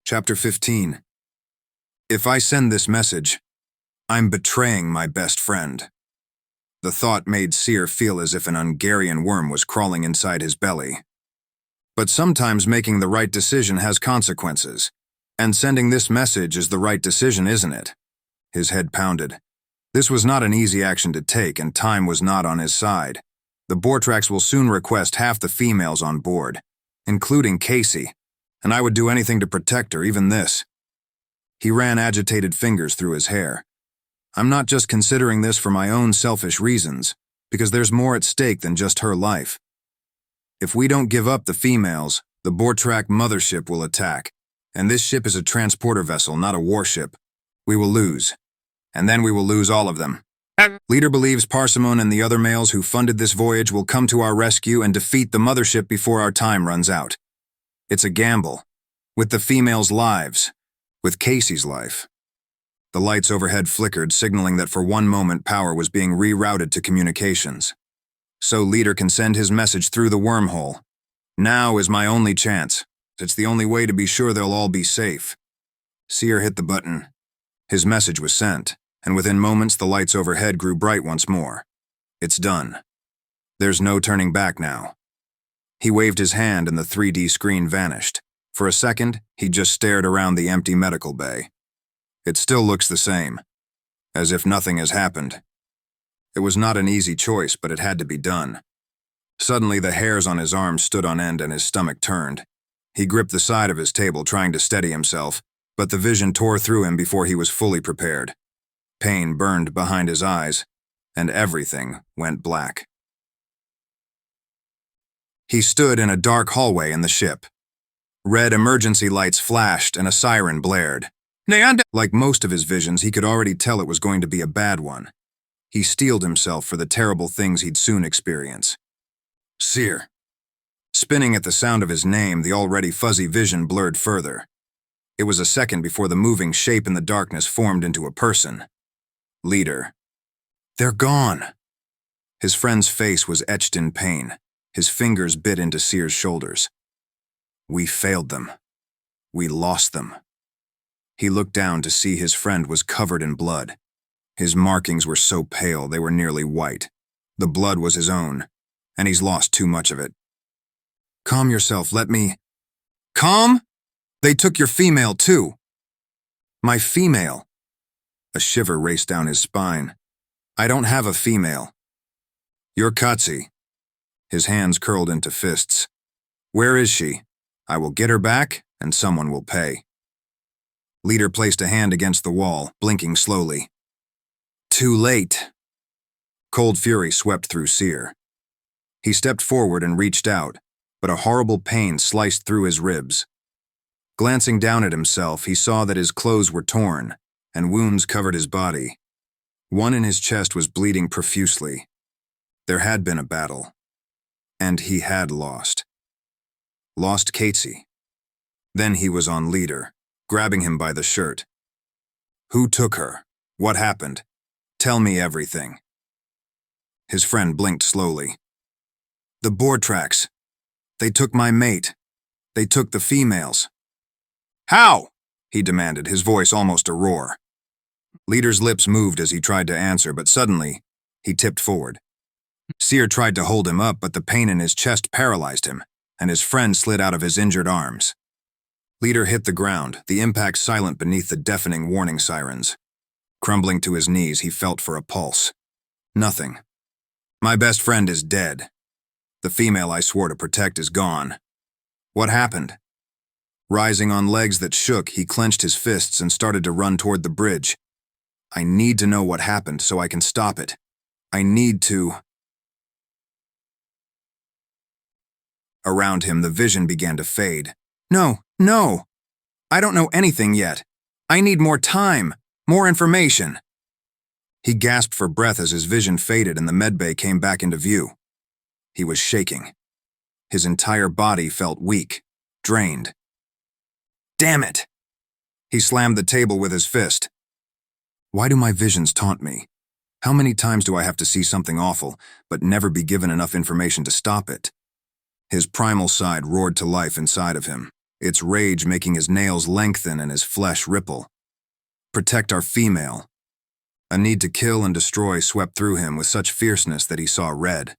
Chapter 15. If I send this message, I'm betraying my best friend. The thought made Seer feel as if an Hungarian worm was crawling inside his belly. But sometimes making the right decision has consequences, and sending this message is the right decision, isn't it? His head pounded. This was not an easy action to take, and time was not on his side. The Bortrax will soon request half the females on board, including Kaci, and I would do anything to protect her, even this. He ran agitated fingers through his hair. I'm not just considering this for my own selfish reasons, because there's more at stake than just her life. If we don't give up the females, the Bortrax mothership will attack, and this ship is a transporter vessel, not a warship. We will lose, and then we will lose all of them. Leader believes Parsimon and the other males who funded this voyage will come to our rescue and defeat the mothership before our time runs out. It's a gamble, with the females' lives, with Kaci's life. The lights overhead flickered, signaling that for one moment power was being rerouted to communications. So Leader can send his message through the wormhole. Now is my only chance. It's the only way to be sure they'll all be safe. Seer hit the button. His message was sent, and within moments the lights overhead grew bright once more. It's done. There's no turning back now. He waved his hand and the 3D screen vanished. For a second, he just stared around the empty medical bay. It still looks the same, as if nothing has happened. It was not an easy choice, but it had to be done. Suddenly, the hairs on his arms stood on end and his stomach turned. He gripped the side of his table, trying to steady himself, but the vision tore through him before he was fully prepared. Pain burned behind his eyes, and everything went black. He stood in a dark hallway in the ship. Red emergency lights flashed and a siren blared. Like most of his visions, he could already tell it was going to be a bad one. He steeled himself for the terrible things he'd soon experience. Seer. Spinning at the sound of his name, the already fuzzy vision blurred further. It was a second before the moving shape in the darkness formed into a person. Leader. They're gone. His friend's face was etched in pain. His fingers bit into Seer's shoulders. We failed them. We lost them. He looked down to see his friend was covered in blood. His markings were so pale they were nearly white. The blood was his own, and he's lost too much of it. Calm yourself, let me... Calm? They took your female too. My female? A shiver raced down his spine. I don't have a female. You're Kaci. His hands curled into fists. Where is she? I will get her back, and someone will pay. Leader placed a hand against the wall, blinking slowly. Too late. Cold fury swept through Seer. He stepped forward and reached out, but a horrible pain sliced through his ribs. Glancing down at himself, he saw that his clothes were torn, and wounds covered his body. One in his chest was bleeding profusely. There had been a battle. And he had lost. Lost Kaci. Then he was on Leader, grabbing him by the shirt. Who took her? What happened? Tell me everything. His friend blinked slowly. The Bortrax. They took my mate. They took the females. How? He demanded, his voice almost a roar. Leader's lips moved as he tried to answer, but suddenly, he tipped forward. Seer tried to hold him up, but the pain in his chest paralyzed him, and his friend slid out of his injured arms. Leader hit the ground, the impact silent beneath the deafening warning sirens. Crumbling to his knees, he felt for a pulse. Nothing. My best friend is dead. The female I swore to protect is gone. What happened? Rising on legs that shook, he clenched his fists and started to run toward the bridge. I need to know what happened so I can stop it. I need to... Around him, the vision began to fade. No. I don't know anything yet. I need more time, more information. He gasped for breath as his vision faded and the medbay came back into view. He was shaking. His entire body felt weak, drained. Damn it! He slammed the table with his fist. Why do my visions taunt me? How many times do I have to see something awful, but never be given enough information to stop it? His primal side roared to life inside of him. its rage making his nails lengthen and his flesh ripple. Protect our female. A need to kill and destroy swept through him with such fierceness that he saw red,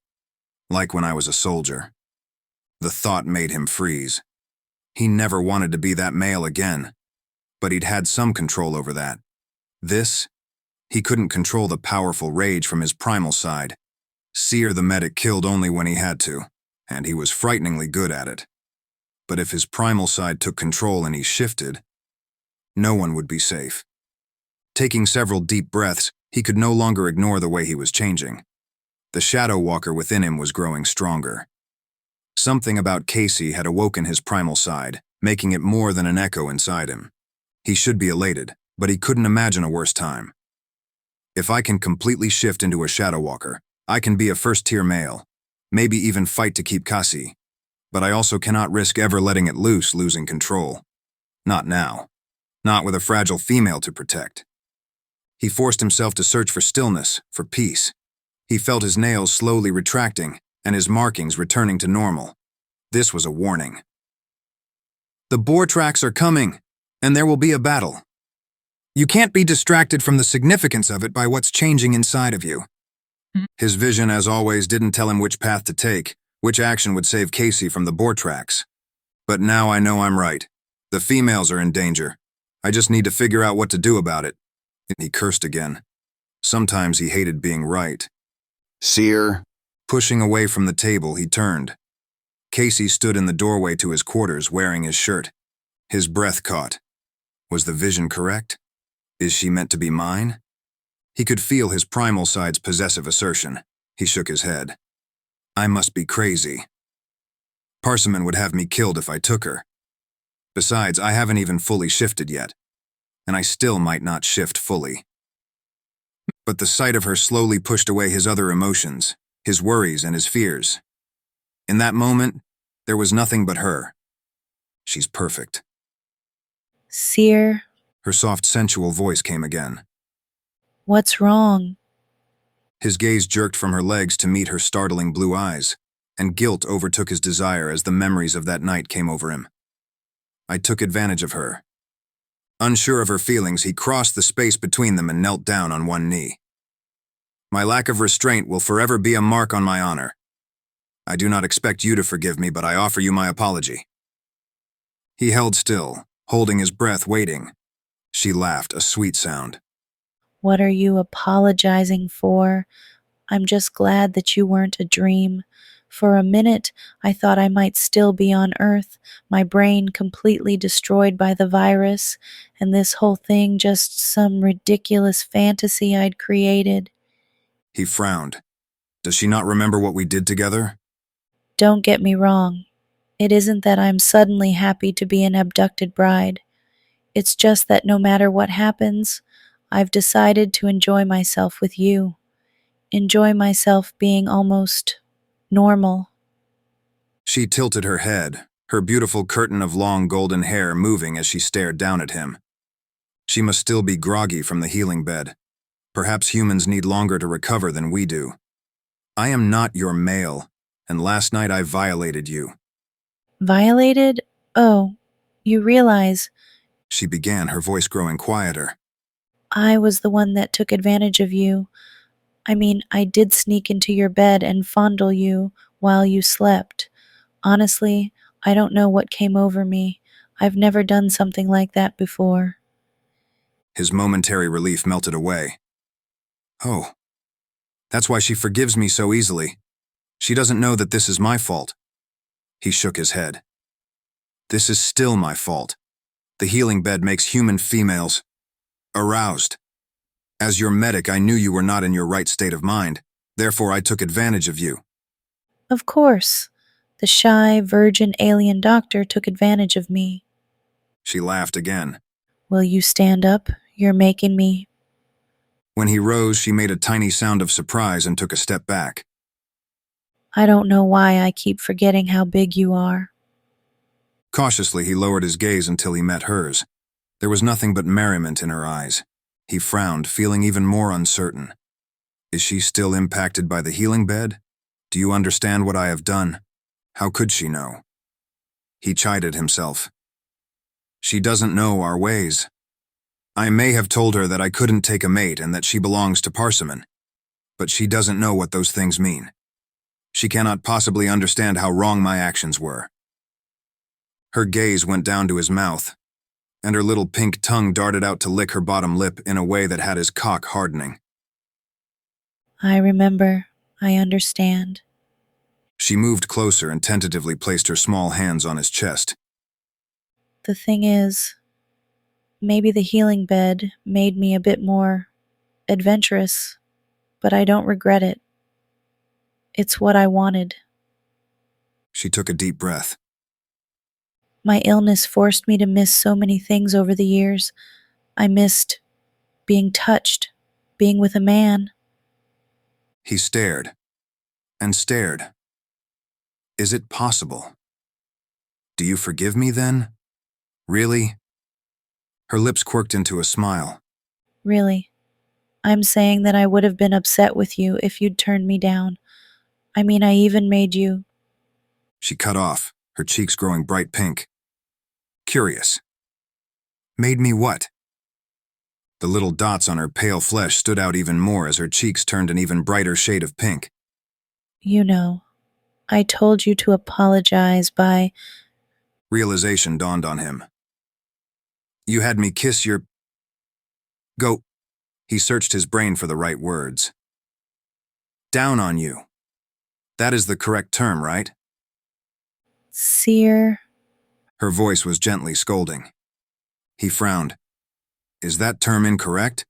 like when I was a soldier. The thought made him freeze. He never wanted to be that male again, but he'd had some control over that. He couldn't control the powerful rage from his primal side. Seer the medic killed only when he had to, and he was frighteningly good at it. But if his primal side took control and he shifted, no one would be safe. Taking several deep breaths, he could no longer ignore the way he was changing. The shadow walker within him was growing stronger. Something about Kaci had awoken his primal side, making it more than an echo inside him. He should be elated, but he couldn't imagine a worse time. If I can completely shift into a shadow walker, I can be a first-tier male, maybe even fight to keep Kaci. But I also cannot risk ever letting it loose, losing control. Not now. Not with a fragile female to protect. He forced himself to search for stillness, for peace. He felt his nails slowly retracting and his markings returning to normal. This was a warning. The boar tracks are coming, and there will be a battle. You can't be distracted from the significance of it by what's changing inside of you. His vision, as always, didn't tell him which path to take, which action would save Kaci from the boar tracks. But now I know I'm right. The females are in danger. I just need to figure out what to do about it. He cursed again. Sometimes he hated being right. Seer. Pushing away from the table, he turned. Kaci stood in the doorway to his quarters wearing his shirt. His breath caught. Was the vision correct? Is she meant to be mine? He could feel his primal side's possessive assertion. He shook his head. I must be crazy. Parsimon would have me killed if I took her. Besides, I haven't even fully shifted yet, and I still might not shift fully. But the sight of her slowly pushed away his other emotions, his worries and his fears. In that moment, there was nothing but her. She's perfect. Seer, Her soft, sensual voice came again. what's wrong? His gaze jerked from her legs to meet her startling blue eyes, and guilt overtook his desire as the memories of that night came over him. I took advantage of her. Unsure of her feelings, he crossed the space between them and knelt down on one knee. My lack of restraint will forever be a mark on my honor. I do not expect you to forgive me, but I offer you my apology. He held still, holding his breath, waiting. She laughed, a sweet sound. What are you apologizing for? I'm just glad that you weren't a dream. For a minute, I thought I might still be on Earth, my brain completely destroyed by the virus, and this whole thing just some ridiculous fantasy I'd created. He frowned. Does she not remember what we did together? Don't get me wrong. It isn't that I'm suddenly happy to be an abducted bride. It's just that no matter what happens, I've decided to enjoy myself with you. Enjoy myself being almost normal. She tilted her head, her beautiful curtain of long golden hair moving as she stared down at him. She must still be groggy from the healing bed. Perhaps humans need longer to recover than we do. I am not your male, and last night I violated you. Violated? Oh, you realize She began, her voice growing quieter. I was the one that took advantage of you. I mean, I did sneak into your bed and fondle you while you slept. Honestly, I don't know what came over me. I've never done something like that before. His momentary relief melted away. Oh, that's why she forgives me so easily. She doesn't know that this is my fault. He shook his head. This is still my fault. The healing bed makes human females aroused. As your medic, I knew you were not in your right state of mind. Therefore, I took advantage of you. Of course. The shy, virgin alien doctor took advantage of me. She laughed again. Will you stand up? You're making me. When he rose, she made a tiny sound of surprise and took a step back. I don't know why I keep forgetting how big you are. Cautiously, he lowered his gaze until he met hers. There was nothing but merriment in her eyes. He frowned, feeling even more uncertain. Is she still impacted by the healing bed? Do you understand what I have done? How could she know? He chided himself. She doesn't know our ways. I may have told her that I couldn't take a mate and that she belongs to Parsimon, but she doesn't know what those things mean. She cannot possibly understand how wrong my actions were. Her gaze went down to his mouth, and her little pink tongue darted out to lick her bottom lip in a way that had his cock hardening. I remember. I understand. She moved closer and tentatively placed her small hands on his chest. The thing is, maybe the healing bed made me a bit more adventurous, but I don't regret it. It's what I wanted. She took a deep breath. My illness forced me to miss so many things over the years. I missed being touched, being with a man. He stared and stared. Is it possible? Do you forgive me then? Really? Her lips quirked into a smile. Really. I'm saying that I would have been upset with you if you'd turned me down. I mean, I even made you. She cut off, her cheeks growing bright pink. Curious. Made me what? The little dots on her pale flesh stood out even more as her cheeks turned an even brighter shade of pink. You know, I told you to apologize by. Realization dawned on him. You had me kiss your... Go. He searched his brain for the right words. Down on you. That is the correct term, right? Sear. Her voice was gently scolding. He frowned. Is that term incorrect?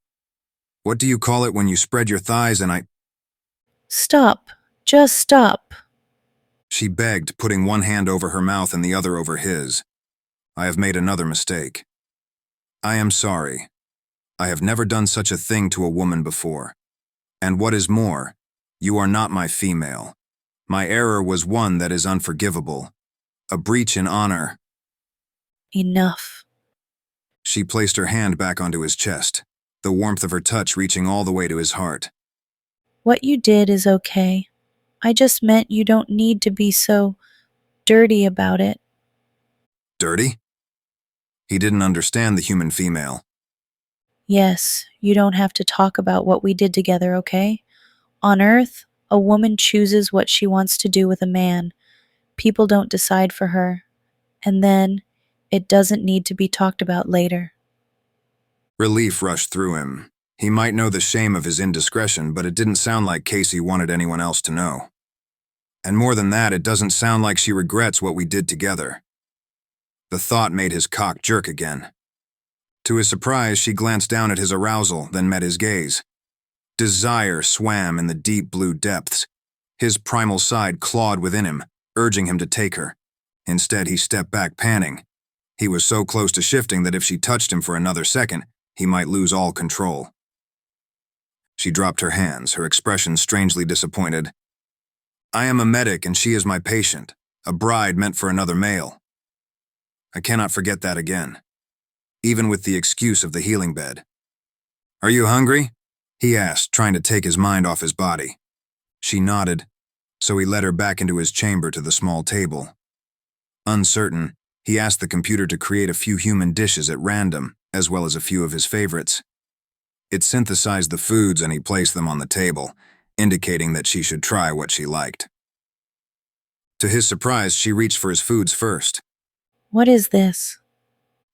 What do you call it when you spread your thighs and I... Stop. Just stop. She begged, putting one hand over her mouth and the other over his. I have made another mistake. I am sorry. I have never done such a thing to a woman before. And what is more, you are not my female. My error was one that is unforgivable. A breach in honor. Enough. She placed her hand back onto his chest, the warmth of her touch reaching all the way to his heart. What you did is okay. I just meant you don't need to be so dirty about it. Dirty? He didn't understand the human female. Yes, you don't have to talk about what we did together, okay? On Earth, a woman chooses what she wants to do with a man. People don't decide for her. And then, it doesn't need to be talked about later. Relief rushed through him. He might know the shame of his indiscretion, but it didn't sound like Kaci wanted anyone else to know. And more than that, it doesn't sound like she regrets what we did together. The thought made his cock jerk again. To his surprise, she glanced down at his arousal, then met his gaze. Desire swam in the deep blue depths. His primal side clawed within him, urging him to take her. Instead, he stepped back, panting. He was so close to shifting that if she touched him for another second, he might lose all control. She dropped her hands, her expression strangely disappointed. I am a medic and she is my patient, a bride meant for another male. I cannot forget that again, even with the excuse of the healing bed. Are you hungry? He asked, trying to take his mind off his body. She nodded, so he led her back into his chamber to the small table. Uncertain, he asked the computer to create a few human dishes at random, as well as a few of his favorites. It synthesized the foods and he placed them on the table, indicating that she should try what she liked. To his surprise, she reached for his foods first. What is this?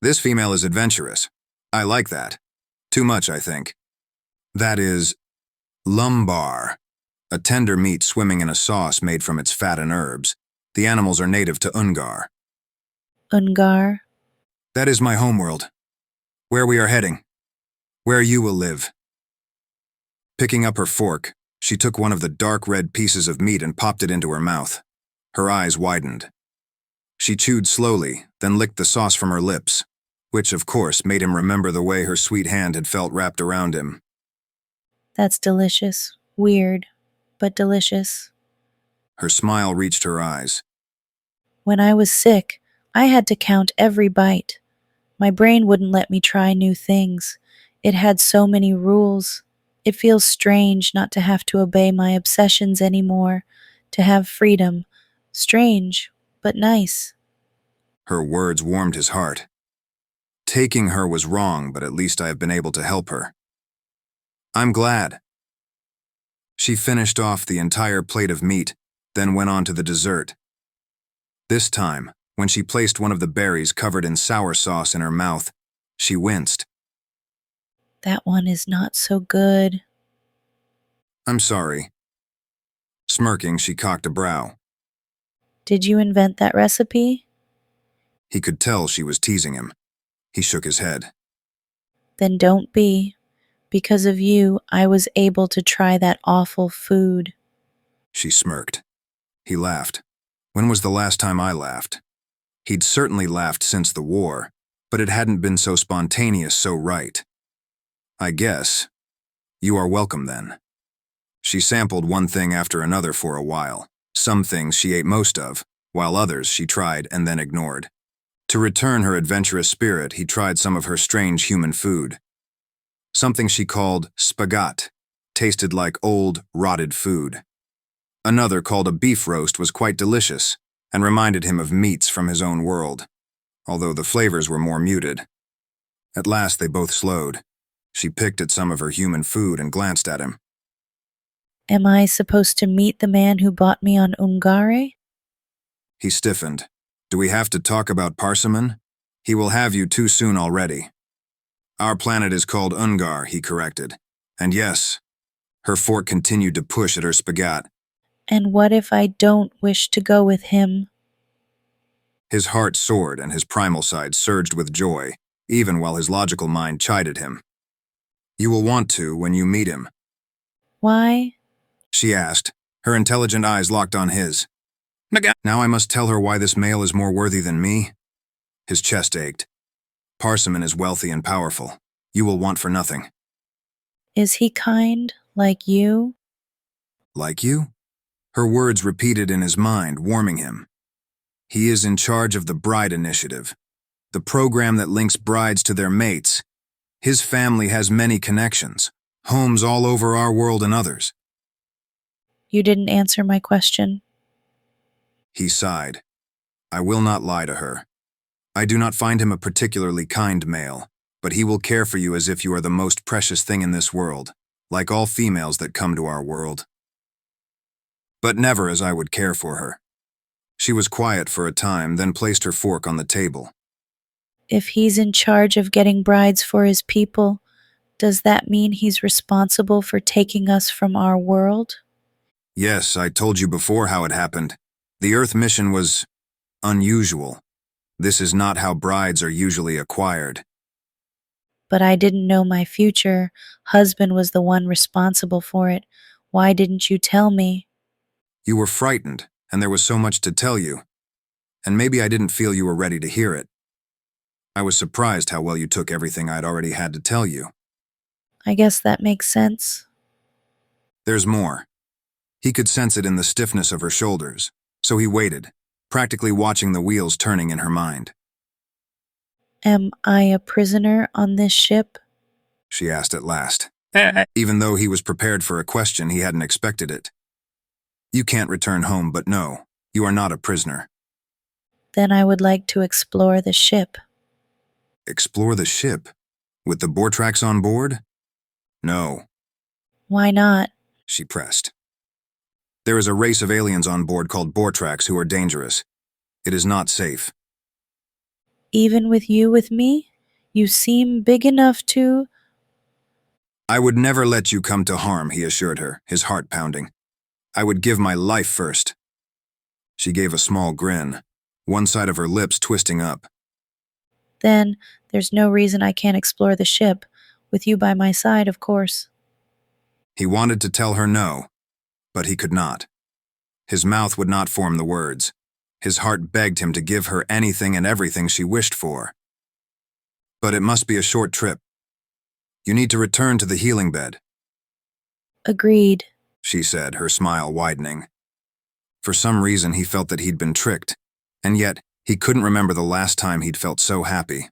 This female is adventurous. I like that. Too much, I think. That is lumbar, a tender meat swimming in a sauce made from its fat and herbs. The animals are native to Ungar. Ungar? That is my homeworld. Where we are heading. Where you will live. Picking up her fork, she took one of the dark red pieces of meat and popped it into her mouth. Her eyes widened. She chewed slowly, then licked the sauce from her lips, which, of course, made him remember the way her sweet hand had felt wrapped around him. That's delicious. Weird, but delicious. Her smile reached her eyes. When I was sick, I had to count every bite. My brain wouldn't let me try new things. It had so many rules. It feels strange not to have to obey my obsessions anymore, to have freedom. Strange, but nice. Her words warmed his heart. Taking her was wrong, but at least I have been able to help her. I'm glad. She finished off the entire plate of meat, then went on to the dessert. This time, when she placed one of the berries covered in sour sauce in her mouth, she winced. That one is not so good. I'm sorry. Smirking, she cocked a brow. Did you invent that recipe? He could tell she was teasing him. He shook his head. Then don't be. Because of you, I was able to try that awful food. She smirked. He laughed. When was the last time I laughed? He'd certainly laughed since the war, but it hadn't been so spontaneous, so right. I guess. You are welcome then. She sampled one thing after another for a while. Some things she ate most of, while others she tried and then ignored. To return her adventurous spirit, he tried some of her strange human food. Something she called spagat, tasted like old, rotted food. Another, called a beef roast, was quite delicious and reminded him of meats from his own world, although the flavors were more muted. At last they both slowed. She picked at some of her human food and glanced at him. Am I supposed to meet the man who bought me on Ungare? He stiffened. Do we have to talk about Parsimon? He will have you too soon already. Our planet is called Ungar, he corrected. And yes, her fork continued to push at her spagat. And what if I don't wish to go with him? His heart soared and his primal side surged with joy, even while his logical mind chided him. You will want to when you meet him. Why? She asked, her intelligent eyes locked on his. Now I must tell her why this male is more worthy than me? His chest ached. Parsimon is wealthy and powerful. You will want for nothing. Is he kind, like you? Like you? Her words repeated in his mind, warming him. He is in charge of the Bride Initiative, the program that links brides to their mates. His family has many connections, homes all over our world and others. You didn't answer my question. He sighed. I will not lie to her. I do not find him a particularly kind male, but he will care for you as if you are the most precious thing in this world, like all females that come to our world. But never as I would care for her. She was quiet for a time, then placed her fork on the table. If he's in charge of getting brides for his people, does that mean he's responsible for taking us from our world? Yes, I told you before how it happened. The Earth mission was unusual. This is not how brides are usually acquired. But I didn't know my future husband was the one responsible for it. Why didn't you tell me? You were frightened, and there was so much to tell you. And maybe I didn't feel you were ready to hear it. I was surprised how well you took everything I'd already had to tell you. I guess that makes sense. There's more. He could sense it in the stiffness of her shoulders, so he waited, practically watching the wheels turning in her mind. Am I a prisoner on this ship? She asked at last. Even though he was prepared for a question, he hadn't expected it. You can't return home, but no, you are not a prisoner. Then I would like to explore the ship. Explore the ship? With the Bortrax on board? No, Why not? she pressed. There is a race of aliens on board called Bortrax who are dangerous. It is not safe. Even with you with me? You seem big enough to... I would never let you come to harm, he assured her, his heart pounding. I would give my life first. She gave a small grin, one side of her lips twisting up. Then there's no reason I can't explore the ship, with you by my side, of course. He wanted to tell her no, but he could not. His mouth would not form the words. His heart begged him to give her anything and everything she wished for. But it must be a short trip. You need to return to the healing bed. Agreed. She said, her smile widening. For some reason, he felt that he'd been tricked, and yet he couldn't remember the last time he'd felt so happy.